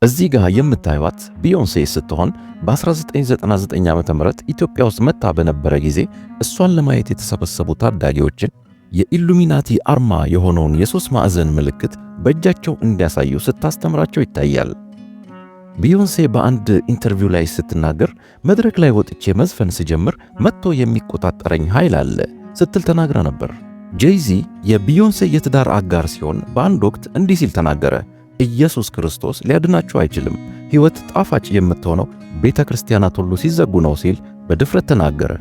እዚህ ጋር የምታዩት ቢዮንሴ ስትሆን በ1999 ዓ.ም ኢትዮጵያ ውስጥ መጣ በነበረ ጊዜ እሷን ለማየት የተሰበሰቡ ታዳጊዎችን የኢሉሚናቲ አርማ የሆነውን የሶስት ማዕዘን ምልክት በእጃቸው እንዲያሳዩ ስታስተምራቸው ይታያል። ቢዮንሴ በአንድ ኢንተርቪው ላይ ስትናገር መድረክ ላይ ወጥቼ መዝፈን ስጀምር መጥቶ የሚቆጣጠረኝ ኃይል አለ ስትል ተናግራ ነበር። ጄይዚ የቢዮንሴ የትዳር አጋር ሲሆን በአንድ ወቅት እንዲህ ሲል ተናገረ። ኢየሱስ ክርስቶስ ሊያድናችሁ አይችልም፣ ሕይወት ጣፋጭ የምትሆነው ቤተ ክርስቲያናት ሁሉ ሲዘጉ ነው ሲል በድፍረት ተናገረ።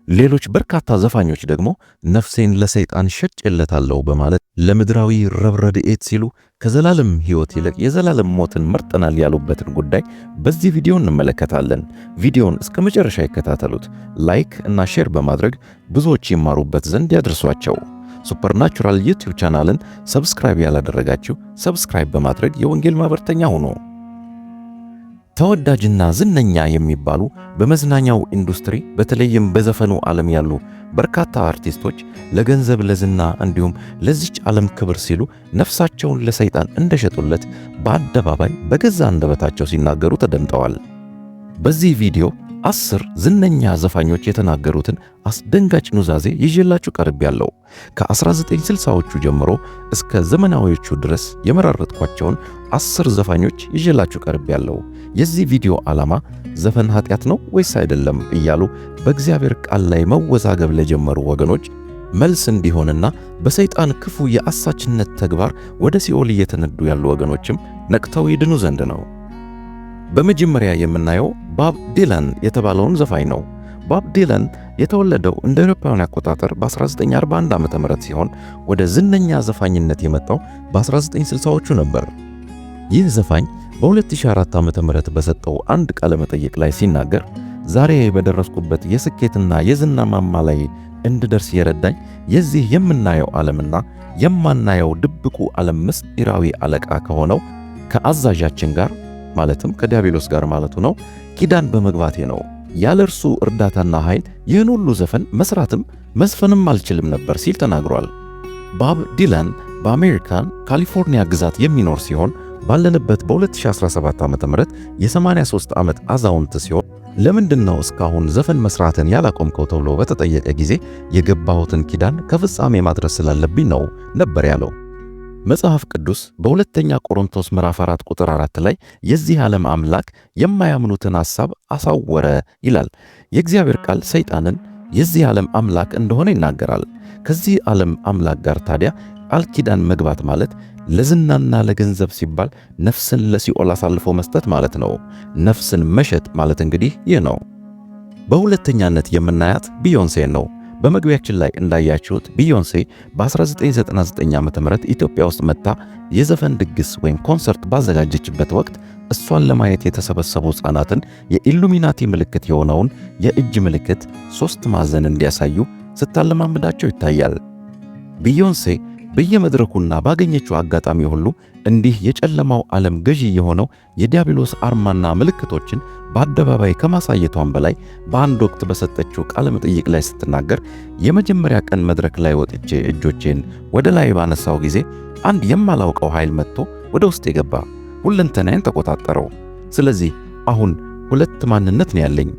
ሌሎች በርካታ ዘፋኞች ደግሞ ነፍሴን ለሰይጣን ሸጬለታለሁ በማለት ለምድራዊ ረብረድኤት ሲሉ ከዘላለም ሕይወት ይልቅ የዘላለም ሞትን መርጠናል ያሉበትን ጉዳይ በዚህ ቪዲዮ እንመለከታለን። ቪዲዮን እስከ መጨረሻ ይከታተሉት። ላይክ እና ሼር በማድረግ ብዙዎች ይማሩበት ዘንድ ያድርሷቸው። ሱፐርናቹራል ዩቲዩብ ቻናልን ሰብስክራይብ ያላደረጋችሁ ሰብስክራይብ በማድረግ የወንጌል ማህበርተኛ ሁኑ። ተወዳጅና ዝነኛ የሚባሉ በመዝናኛው ኢንዱስትሪ በተለይም በዘፈኑ ዓለም ያሉ በርካታ አርቲስቶች ለገንዘብ ለዝና እንዲሁም ለዚች ዓለም ክብር ሲሉ ነፍሳቸውን ለሰይጣን እንደሸጡለት በአደባባይ በገዛ አንደበታቸው ሲናገሩ ተደምጠዋል። በዚህ ቪዲዮ 10 ዝነኛ ዘፋኞች የተናገሩትን አስደንጋጭ ኑዛዜ ይዤላችሁ ቀርቤያለሁ። ከ1960ዎቹ ጀምሮ እስከ ዘመናዊዎቹ ድረስ የመራረጥኳቸውን 10 ዘፋኞች ይዤላችሁ ቀርቤያለሁ። የዚህ ቪዲዮ ዓላማ ዘፈን ኃጢአት ነው ወይስ አይደለም እያሉ በእግዚአብሔር ቃል ላይ መወዛገብ ለጀመሩ ወገኖች መልስ እንዲሆንና በሰይጣን ክፉ የአሳችነት ተግባር ወደ ሲኦል እየተነዱ ያሉ ወገኖችም ነቅተው ይድኑ ዘንድ ነው። በመጀመሪያ የምናየው ቦብ ዲላን የተባለውን ዘፋኝ ነው። ቦብ ዲላን የተወለደው እንደ አውሮፓውያን አቆጣጠር በ1941 ዓ.ም ሲሆን ወደ ዝነኛ ዘፋኝነት የመጣው በ1960ዎቹ ነበር። ይህ ዘፋኝ በ2004 ዓ.ም በሰጠው አንድ ቃለ መጠይቅ ላይ ሲናገር ዛሬ በደረስኩበት የስኬትና የዝና ማማ ላይ እንድደርስ የረዳኝ የዚህ የምናየው ዓለምና የማናየው ድብቁ ዓለም ምስጢራዊ አለቃ ከሆነው ከአዛዣችን ጋር ማለትም ከዲያብሎስ ጋር ማለቱ ነው ኪዳን በመግባቴ ነው። ያለ እርሱ እርዳታና ኃይል ይህን ሁሉ ዘፈን መስራትም መዝፈንም አልችልም ነበር ሲል ተናግሯል። ቦብ ዲላን በአሜሪካን ካሊፎርኒያ ግዛት የሚኖር ሲሆን ባለንበት በ2017 ዓ.ም የ83 ዓመት አዛውንት ሲሆን ለምንድነው እስካሁን ዘፈን መስራትን ያላቆምከው ተብሎ በተጠየቀ ጊዜ የገባሁትን ኪዳን ከፍጻሜ ማድረስ ስላለብኝ ነው ነበር ያለው። መጽሐፍ ቅዱስ በሁለተኛ ቆሮንቶስ ምዕራፍ 4 ቁጥር 4 ላይ የዚህ ዓለም አምላክ የማያምኑትን ሐሳብ አሳወረ ይላል። የእግዚአብሔር ቃል ሰይጣንን የዚህ ዓለም አምላክ እንደሆነ ይናገራል። ከዚህ ዓለም አምላክ ጋር ታዲያ ቃል ኪዳን መግባት ማለት ለዝናና ለገንዘብ ሲባል ነፍስን ለሲኦል አሳልፎ መስጠት ማለት ነው። ነፍስን መሸጥ ማለት እንግዲህ ይህ ነው። በሁለተኛነት የምናያት ቢዮንሴ ነው። በመግቢያችን ላይ እንዳያችሁት ቢዮንሴ በ1999 ዓ.ም ኢትዮጵያ ውስጥ መጥታ የዘፈን ድግስ ወይም ኮንሰርት ባዘጋጀችበት ወቅት እሷን ለማየት የተሰበሰቡ ሕፃናትን የኢሉሚናቲ ምልክት የሆነውን የእጅ ምልክት 3 ማዕዘን እንዲያሳዩ ስታለማምዳቸው ይታያል። ቢዮንሴ በየመድረኩና ባገኘችው አጋጣሚ ሁሉ እንዲህ የጨለማው ዓለም ገዢ የሆነው የዲያብሎስ አርማና ምልክቶችን በአደባባይ ከማሳየቷን በላይ በአንድ ወቅት በሰጠችው ቃለ መጠይቅ ላይ ስትናገር የመጀመሪያ ቀን መድረክ ላይ ወጥቼ እጆቼን ወደ ላይ ባነሳው ጊዜ አንድ የማላውቀው ኃይል መጥቶ ወደ ውስጥ የገባ ሁለንተናዬን ተቆጣጠረው። ስለዚህ አሁን ሁለት ማንነት ነው ያለኝ።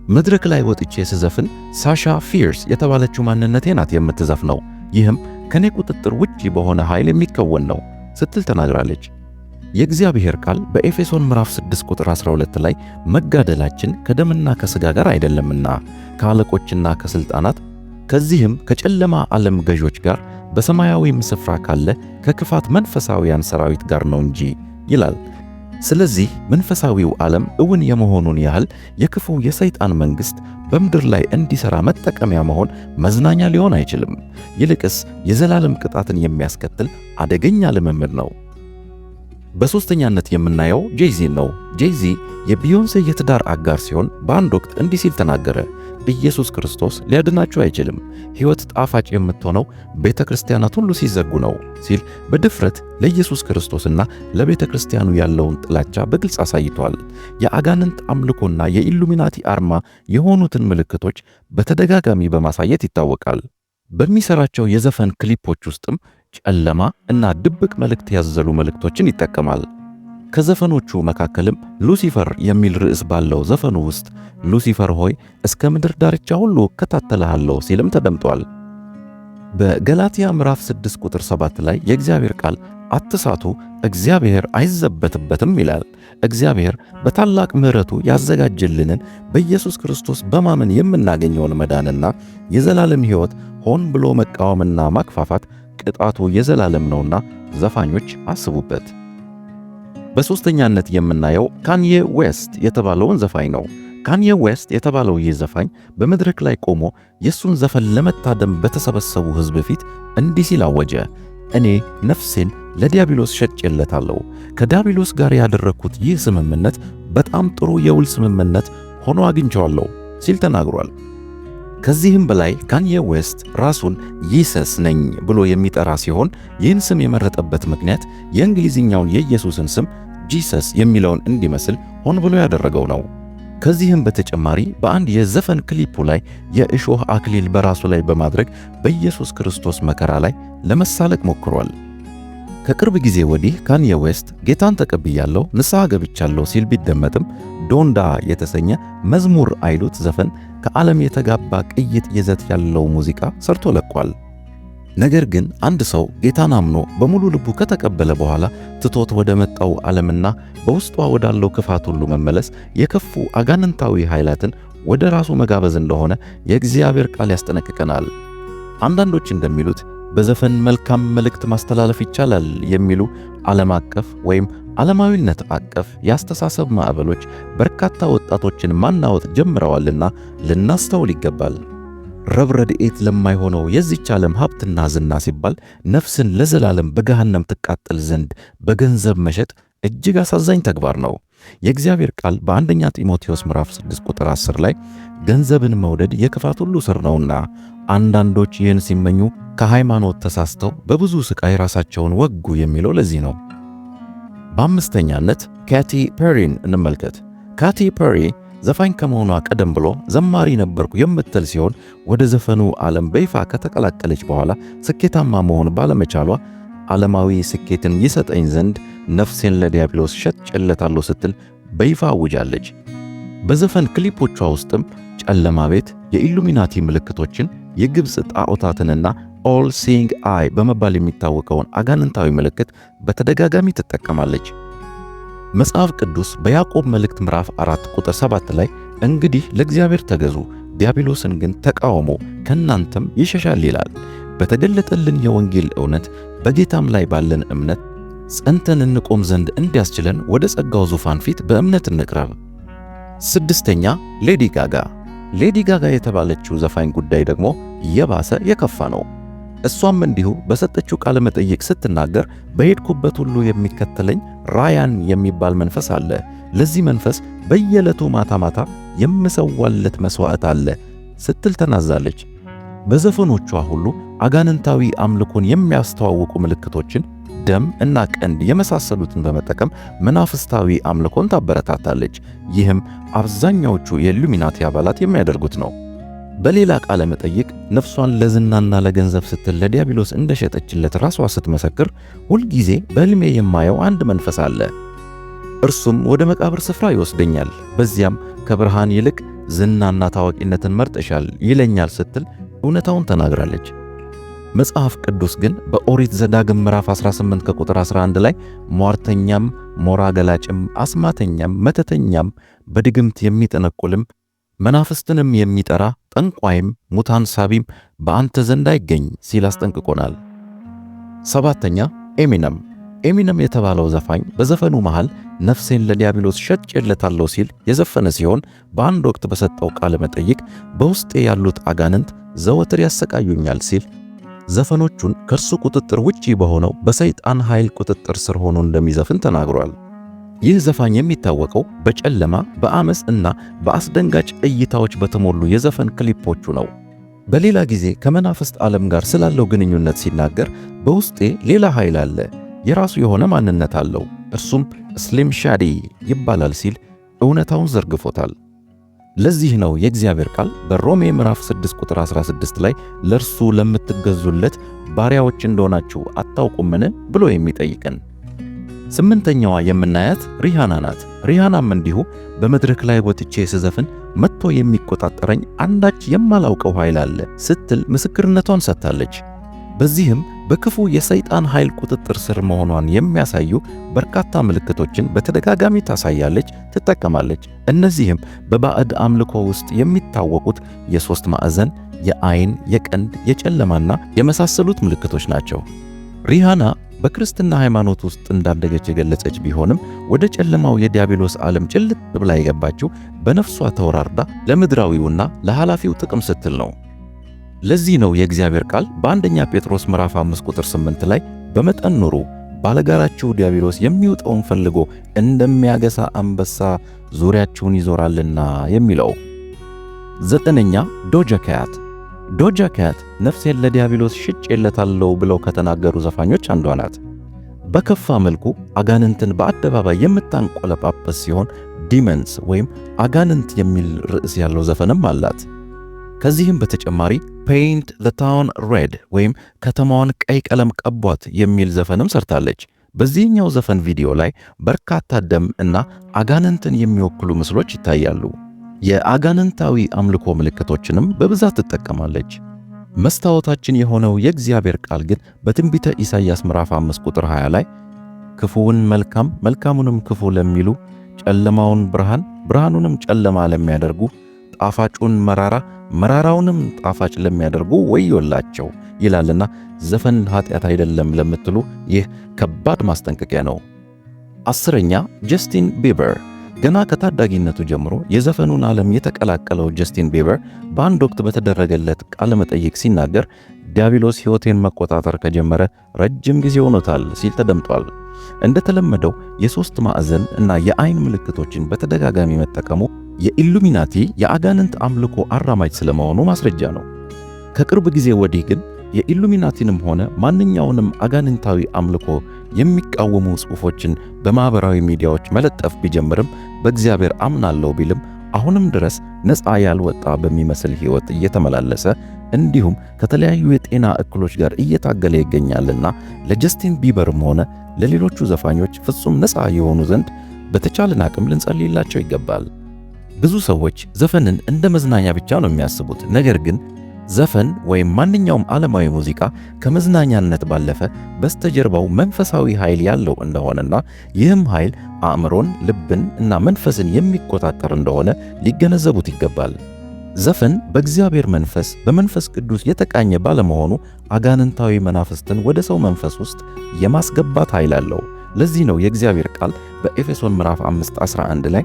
መድረክ ላይ ወጥቼ ስዘፍን ሳሻ ፊርስ የተባለችው ማንነቴ ናት የምትዘፍነው። ይህም ከኔ ቁጥጥር ውጪ በሆነ ኃይል የሚከወን ነው ስትል ተናግራለች። የእግዚአብሔር ቃል በኤፌሶን ምዕራፍ 6 ቁጥር 12 ላይ መጋደላችን ከደምና ከሥጋ ጋር አይደለምና ከአለቆችና ከሥልጣናት ከዚህም ከጨለማ ዓለም ገዦች ጋር በሰማያዊም ስፍራ ካለ ከክፋት መንፈሳውያን ሰራዊት ጋር ነው እንጂ ይላል። ስለዚህ መንፈሳዊው ዓለም እውን የመሆኑን ያህል የክፉ የሰይጣን መንግሥት በምድር ላይ እንዲሠራ መጠቀሚያ መሆን መዝናኛ ሊሆን አይችልም። ይልቅስ የዘላለም ቅጣትን የሚያስከትል አደገኛ ልምምድ ነው። በሦስተኛነት የምናየው ጄይዚ ነው። ጄይዚ የቢዮንሴ የትዳር አጋር ሲሆን በአንድ ወቅት እንዲህ ሲል ተናገረ። ኢየሱስ ክርስቶስ ሊያድናችሁ አይችልም። ሕይወት ጣፋጭ የምትሆነው ቤተ ክርስቲያናት ሁሉ ሲዘጉ ነው ሲል በድፍረት ለኢየሱስ ክርስቶስና ለቤተ ክርስቲያኑ ያለውን ጥላቻ በግልጽ አሳይቷል። የአጋንንት አምልኮና የኢሉሚናቲ አርማ የሆኑትን ምልክቶች በተደጋጋሚ በማሳየት ይታወቃል። በሚሰራቸው የዘፈን ክሊፖች ውስጥም ጨለማ እና ድብቅ መልእክት ያዘሉ መልእክቶችን ይጠቀማል። ከዘፈኖቹ መካከልም ሉሲፈር የሚል ርዕስ ባለው ዘፈኑ ውስጥ ሉሲፈር ሆይ እስከ ምድር ዳርቻ ሁሉ እከታተልሃለሁ ሲልም ተደምጧል። በገላትያ ምዕራፍ 6 ቁጥር 7 ላይ የእግዚአብሔር ቃል አትሳቱ፣ እግዚአብሔር አይዘበትበትም ይላል። እግዚአብሔር በታላቅ ምሕረቱ ያዘጋጀልንን በኢየሱስ ክርስቶስ በማመን የምናገኘውን መዳንና የዘላለም ሕይወት ሆን ብሎ መቃወምና ማክፋፋት ቅጣቱ የዘላለም ነውና ዘፋኞች አስቡበት። በሦስተኛነት የምናየው ካንዬ ዌስት የተባለውን ዘፋኝ ነው። ካንዬ ዌስት የተባለው ይህ ዘፋኝ በመድረክ ላይ ቆሞ የእሱን ዘፈን ለመታደም በተሰበሰቡ ሕዝብ ፊት እንዲህ ሲል አወጀ። እኔ ነፍሴን ለዲያብሎስ ሸጬለታለሁ። ከዲያብሎስ ጋር ያደረግኩት ይህ ስምምነት በጣም ጥሩ የውል ስምምነት ሆኖ አግኝቼዋለሁ ሲል ተናግሯል። ከዚህም በላይ ካንዬ ዌስት ራሱን ኢየሱስ ነኝ ብሎ የሚጠራ ሲሆን ይህን ስም የመረጠበት ምክንያት የእንግሊዝኛውን የኢየሱስን ስም ጂሰስ የሚለውን እንዲመስል ሆን ብሎ ያደረገው ነው። ከዚህም በተጨማሪ በአንድ የዘፈን ክሊፑ ላይ የእሾህ አክሊል በራሱ ላይ በማድረግ በኢየሱስ ክርስቶስ መከራ ላይ ለመሳለቅ ሞክሯል። ከቅርብ ጊዜ ወዲህ ካንዬ ዌስት ጌታን ተቀብያለሁ፣ ንስሐ ገብቻለሁ ሲል ቢደመጥም ዶንዳ የተሰኘ መዝሙር አይሉት ዘፈን ከዓለም የተጋባ ቅይጥ ይዘት ያለው ሙዚቃ ሰርቶ ለቋል። ነገር ግን አንድ ሰው ጌታን አምኖ በሙሉ ልቡ ከተቀበለ በኋላ ትቶት ወደ መጣው ዓለምና በውስጧ ወዳለው ክፋት ሁሉ መመለስ የከፉ አጋንንታዊ ኃይላትን ወደ ራሱ መጋበዝ እንደሆነ የእግዚአብሔር ቃል ያስጠነቅቀናል። አንዳንዶች እንደሚሉት በዘፈን መልካም መልእክት ማስተላለፍ ይቻላል የሚሉ ዓለም አቀፍ ወይም ዓለማዊነት አቀፍ የአስተሳሰብ ማዕበሎች በርካታ ወጣቶችን ማናወጥ ጀምረዋልና ልናስተውል ይገባል። ረብ ረድኤት ለማይሆነው የዚች ዓለም ሀብትና ዝና ሲባል ነፍስን ለዘላለም በገሃነም ትቃጠል ዘንድ በገንዘብ መሸጥ እጅግ አሳዛኝ ተግባር ነው። የእግዚአብሔር ቃል በአንደኛ ጢሞቴዎስ ምዕራፍ 6 ቁጥር 10 ላይ ገንዘብን መውደድ የክፋት ሁሉ ሥር ነውና አንዳንዶች ይህን ሲመኙ ከሃይማኖት ተሳስተው በብዙ ስቃይ ራሳቸውን ወጉ የሚለው ለዚህ ነው። በአምስተኛነት ካቲ ፐሪን እንመልከት። ካቲ ፐሪ ዘፋኝ ከመሆኗ ቀደም ብሎ ዘማሪ ነበርኩ የምትል ሲሆን ወደ ዘፈኑ ዓለም በይፋ ከተቀላቀለች በኋላ ስኬታማ መሆን ባለመቻሏ ዓለማዊ ስኬትን ይሰጠኝ ዘንድ ነፍሴን ለዲያብሎስ ሸጬለታለሁ ስትል በይፋ አውጃለች። በዘፈን ክሊፖቿ ውስጥም ጨለማ ቤት፣ የኢሉሚናቲ ምልክቶችን፣ የግብፅ ጣዖታትንና ኦል ሲንግ አይ በመባል የሚታወቀውን አጋንንታዊ ምልክት በተደጋጋሚ ትጠቀማለች። መጽሐፍ ቅዱስ በያዕቆብ መልእክት ምዕራፍ 4 ቁጥር 7 ላይ እንግዲህ ለእግዚአብሔር ተገዙ፣ ዲያብሎስን ግን ተቃወሙ፣ ከእናንተም ይሸሻል ይላል። በተገለጠልን የወንጌል እውነት በጌታም ላይ ባለን እምነት ጸንተን እንቆም ዘንድ እንዲያስችለን ወደ ጸጋው ዙፋን ፊት በእምነት እንቅረብ። ስድስተኛ ሌዲ ጋጋ። ሌዲ ጋጋ የተባለችው ዘፋኝ ጉዳይ ደግሞ የባሰ የከፋ ነው። እሷም እንዲሁ በሰጠችው ቃለ መጠይቅ ስትናገር በሄድኩበት ሁሉ የሚከተለኝ ራያን የሚባል መንፈስ አለ። ለዚህ መንፈስ በየዕለቱ ማታ ማታ የምሰዋለት መሥዋዕት አለ ስትል ተናዛለች። በዘፈኖቿ ሁሉ አጋንንታዊ አምልኮን የሚያስተዋውቁ ምልክቶችን፣ ደም እና ቀንድ የመሳሰሉትን በመጠቀም መናፍስታዊ አምልኮን ታበረታታለች። ይህም አብዛኛዎቹ የኢሉሚናቲ አባላት የሚያደርጉት ነው። በሌላ ቃለ መጠይቅ ነፍሷን ለዝናና ለገንዘብ ስትል ለዲያብሎስ እንደሸጠችለት ራሷ ስትመሰክር ሁልጊዜ በሕልሜ የማየው አንድ መንፈስ አለ፣ እርሱም ወደ መቃብር ስፍራ ይወስደኛል፣ በዚያም ከብርሃን ይልቅ ዝናና ታዋቂነትን መርጠሻል ይለኛል ስትል እውነታውን ተናግራለች። መጽሐፍ ቅዱስ ግን በኦሪት ዘዳግም ምዕራፍ 18 ከቁጥር 11 ላይ ሟርተኛም፣ ሞራ ገላጭም፣ አስማተኛም፣ መተተኛም፣ በድግምት የሚጠነቁልም፣ መናፍስትንም የሚጠራ ጠንቋይም፣ ሙታን ሳቢም በአንተ ዘንድ አይገኝ ሲል አስጠንቅቆናል። ሰባተኛ ኤሚነም የተባለው ዘፋኝ በዘፈኑ መሃል ነፍሴን ለዲያብሎስ ሸጬለታለሁ ሲል የዘፈነ ሲሆን በአንድ ወቅት በሰጠው ቃለ መጠይቅ በውስጤ ያሉት አጋንንት ዘወትር ያሰቃዩኛል ሲል ዘፈኖቹን ከእርሱ ቁጥጥር ውጪ በሆነው በሰይጣን ኃይል ቁጥጥር ስር ሆኖ እንደሚዘፍን ተናግሯል። ይህ ዘፋኝ የሚታወቀው በጨለማ በአመፅ እና በአስደንጋጭ እይታዎች በተሞሉ የዘፈን ክሊፖቹ ነው። በሌላ ጊዜ ከመናፍስት ዓለም ጋር ስላለው ግንኙነት ሲናገር በውስጤ ሌላ ኃይል አለ፣ የራሱ የሆነ ማንነት አለው፣ እርሱም ስሊም ሻዲ ይባላል ሲል እውነታውን ዘርግፎታል። ለዚህ ነው የእግዚአብሔር ቃል በሮሜ ምዕራፍ 6 ቁጥር 16 ላይ ለእርሱ ለምትገዙለት ባሪያዎች እንደሆናችሁ አታውቁምን ብሎ የሚጠይቀን። ስምንተኛዋ የምናያት ሪሃና ናት። ሪሃናም እንዲሁ በመድረክ ላይ ወጥቼ ስዘፍን መጥቶ የሚቆጣጠረኝ አንዳች የማላውቀው ኃይል አለ ስትል ምስክርነቷን ሰጥታለች። በዚህም በክፉ የሰይጣን ኃይል ቁጥጥር ስር መሆኗን የሚያሳዩ በርካታ ምልክቶችን በተደጋጋሚ ታሳያለች፣ ትጠቀማለች። እነዚህም በባዕድ አምልኮ ውስጥ የሚታወቁት የሶስት ማዕዘን፣ የአይን፣ የቀንድ፣ የጨለማና የመሳሰሉት ምልክቶች ናቸው። ሪሃና በክርስትና ሃይማኖት ውስጥ እንዳደገች የገለጸች ቢሆንም ወደ ጨለማው የዲያብሎስ ዓለም ጭልጥ ብላ የገባችው በነፍሷ ተወራርዳ ለምድራዊውና ለኃላፊው ጥቅም ስትል ነው። ለዚህ ነው የእግዚአብሔር ቃል በአንደኛ ጴጥሮስ ምዕራፍ 5 ቁጥር 8 ላይ በመጠን ኑሩ፣ ባለጋራችሁ ዲያብሎስ የሚውጠውን ፈልጎ እንደሚያገሳ አንበሳ ዙሪያችሁን ይዞራልና የሚለው። ዘጠነኛ ዶጃ ካት ነፍሴን ለዲያብሎስ ሽጬለታለሁ ብለው ከተናገሩ ዘፋኞች አንዷ ናት። በከፋ መልኩ አጋንንትን በአደባባይ የምታንቆለጳጰስ ሲሆን ዲመንስ ወይም አጋንንት የሚል ርዕስ ያለው ዘፈንም አላት። ከዚህም በተጨማሪ ፔይንት ዘ ታውን ሬድ ወይም ከተማዋን ቀይ ቀለም ቀቧት የሚል ዘፈንም ሰርታለች። በዚህኛው ዘፈን ቪዲዮ ላይ በርካታ ደም እና አጋንንትን የሚወክሉ ምስሎች ይታያሉ። የአጋንንታዊ አምልኮ ምልክቶችንም በብዛት ትጠቀማለች። መስታወታችን የሆነው የእግዚአብሔር ቃል ግን በትንቢተ ኢሳይያስ ምዕራፍ 5 ቁጥር 20 ላይ ክፉውን መልካም መልካሙንም ክፉ ለሚሉ፣ ጨለማውን ብርሃን ብርሃኑንም ጨለማ ለሚያደርጉ፣ ጣፋጩን መራራ መራራውንም ጣፋጭ ለሚያደርጉ ወዮላቸው ይላልና ዘፈን ኃጢአት አይደለም ለምትሉ ይህ ከባድ ማስጠንቀቂያ ነው። አስረኛ ጀስቲን ቢበር። ገና ከታዳጊነቱ ጀምሮ የዘፈኑን ዓለም የተቀላቀለው ጀስቲን ቢበር በአንድ ወቅት በተደረገለት ቃለ መጠይቅ ሲናገር ዲያብሎስ ሕይወቴን መቆጣጠር ከጀመረ ረጅም ጊዜ ሆኖታል ሲል ተደምጧል። እንደተለመደው የሶስት ማዕዘን እና የአይን ምልክቶችን በተደጋጋሚ መጠቀሙ የኢሉሚናቲ የአጋንንት አምልኮ አራማጅ ስለመሆኑ ማስረጃ ነው። ከቅርብ ጊዜ ወዲህ ግን የኢሉሚናቲንም ሆነ ማንኛውንም አጋንንታዊ አምልኮ የሚቃወሙ ጽሑፎችን በማኅበራዊ ሚዲያዎች መለጠፍ ቢጀምርም በእግዚአብሔር አምናለሁ ቢልም አሁንም ድረስ ነፃ ያልወጣ በሚመስል ሕይወት እየተመላለሰ እንዲሁም ከተለያዩ የጤና እክሎች ጋር እየታገለ ይገኛልና ለጀስቲን ቢበርም ሆነ ለሌሎቹ ዘፋኞች ፍጹም ነፃ የሆኑ ዘንድ በተቻለን አቅም ልንጸልይላቸው ይገባል። ብዙ ሰዎች ዘፈንን እንደ መዝናኛ ብቻ ነው የሚያስቡት። ነገር ግን ዘፈን ወይም ማንኛውም ዓለማዊ ሙዚቃ ከመዝናኛነት ባለፈ በስተጀርባው መንፈሳዊ ኃይል ያለው እንደሆነና ይህም ኃይል አእምሮን፣ ልብን እና መንፈስን የሚቆጣጠር እንደሆነ ሊገነዘቡት ይገባል። ዘፈን በእግዚአብሔር መንፈስ በመንፈስ ቅዱስ የተቃኘ ባለመሆኑ አጋንንታዊ መናፍስትን ወደ ሰው መንፈስ ውስጥ የማስገባት ኃይል አለው። ለዚህ ነው የእግዚአብሔር ቃል በኤፌሶን ምዕራፍ 5:11 ላይ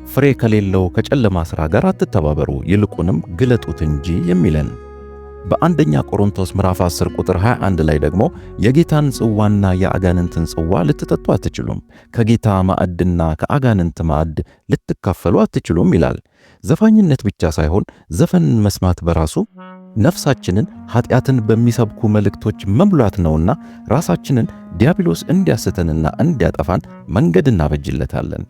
ፍሬ ከሌለው ከጨለማ ሥራ ጋር አትተባበሩ፣ ይልቁንም ግለጡት እንጂ የሚለን። በአንደኛ ቆሮንቶስ ምዕራፍ 10 ቁጥር 21 ላይ ደግሞ የጌታን ጽዋና የአጋንንትን ጽዋ ልትጠጡ አትችሉም፣ ከጌታ ማዕድና ከአጋንንት ማዕድ ልትካፈሉ አትችሉም ይላል። ዘፋኝነት ብቻ ሳይሆን ዘፈንን መስማት በራሱ ነፍሳችንን ኃጢአትን በሚሰብኩ መልእክቶች መሙላት ነውና ራሳችንን ዲያብሎስ እንዲያስተንና እንዲያጠፋን መንገድ እናበጅለታለን።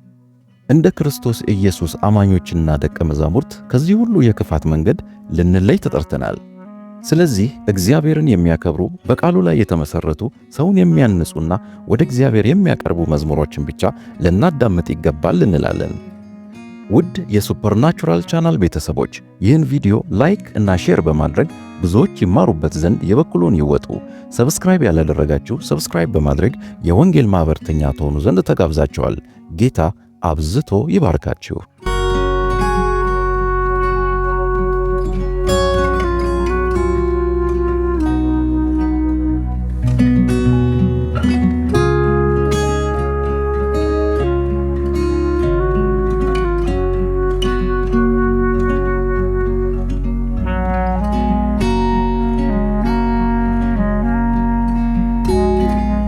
እንደ ክርስቶስ ኢየሱስ አማኞችና ደቀ መዛሙርት ከዚህ ሁሉ የክፋት መንገድ ልንለይ ተጠርተናል። ስለዚህ እግዚአብሔርን የሚያከብሩ በቃሉ ላይ የተመሰረቱ ሰውን የሚያንጹና ወደ እግዚአብሔር የሚያቀርቡ መዝሙሮችን ብቻ ልናዳምጥ ይገባል እንላለን። ውድ የሱፐርናቹራል ቻናል ቤተሰቦች ይህን ቪዲዮ ላይክ እና ሼር በማድረግ ብዙዎች ይማሩበት ዘንድ የበኩሉን ይወጡ። ሰብስክራይብ ያላደረጋችሁ ሰብስክራይብ በማድረግ የወንጌል ማህበርተኛ ትሆኑ ዘንድ ተጋብዛችኋል። ጌታ አብዝቶ ይባርካችሁ።